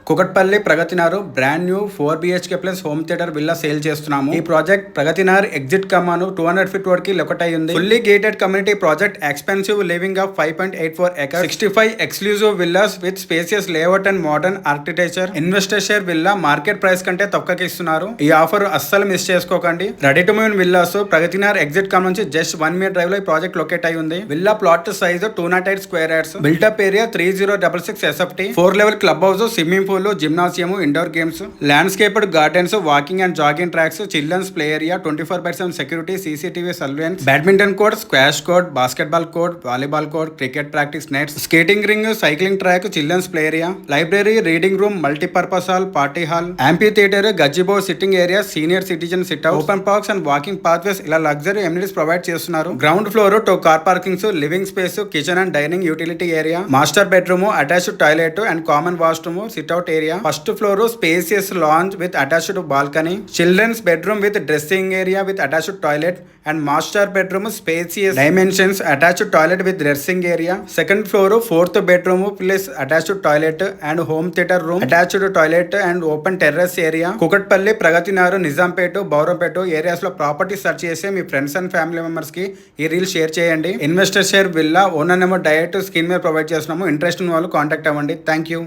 కుకట్పల్లి ప్రగతినారు brand new 4BHK+ home theatre villa sale చేస్తున్నాము. ఈ ప్రాజెక్ట్ ప్రగతినార్ ఎగ్జిట్ కమాను 200 ఫీట్ వరకు లొకేట్ ఉంది. Fully gated community project, expensive living of 5.84 acres, 65 exclusive villas with spacious layout and modern architecture. Investor share villa market price కంటే తక్కువకి ఇస్తున్నారు. ఈ ఆఫర్ అస్సలు మిస్ చేసుకోకండి. రెడీ టు మూవ్ విల్లాస్ ప్రగతినార్ ఎగ్జిట్ కమ్ నుంచి జస్ట్ 1 minute డ్రైవ్ లో ఈ ప్రాజెక్ట్ లొకేట్ అయి ఉంది. Villa plot size 208 square yards, built up area 3066 SFT, 4 level club house, swimming pool, gymnasium, indoor games, landscaped gardens, walking and jogging tracks, children's play area, 24/7 security, CCTV surveillance, badminton court, squash court, basketball court, volleyball court, cricket practice nets, skating ring, cycling track, children's play area, library, reading room, multipurpose hall, party hall, amphitheatre, gazebo, sitting area, senior citizen sit out, open parks and walking pathways, ఇలా luxury amenities provide చేస్తున్నారు. Ground floor 2 car parkings, living space, kitchen and dining utility area, master bedroom, attached toilet and common washroom, sit out area, first floor spacious lounge with attached balcony, children's bedroom with dressing area with attached toilet and master bedroom spacious dimensions, attached toilet with dressing area, second floor 4th bedroom plus attached toilet and home theatre room, attached toilet and open terrace area. Kukatpally, ప్రగతినారు, Nizampet, Bowrampet areas లో property search చేసి మీ friends and family members కి ఈ reel share చేయండి. Investor share villa owner number direct screen మీద provide చేస్తున్నాము. Interest ఉన్న వాళ్ళు contact అవ్వండి. Thank you.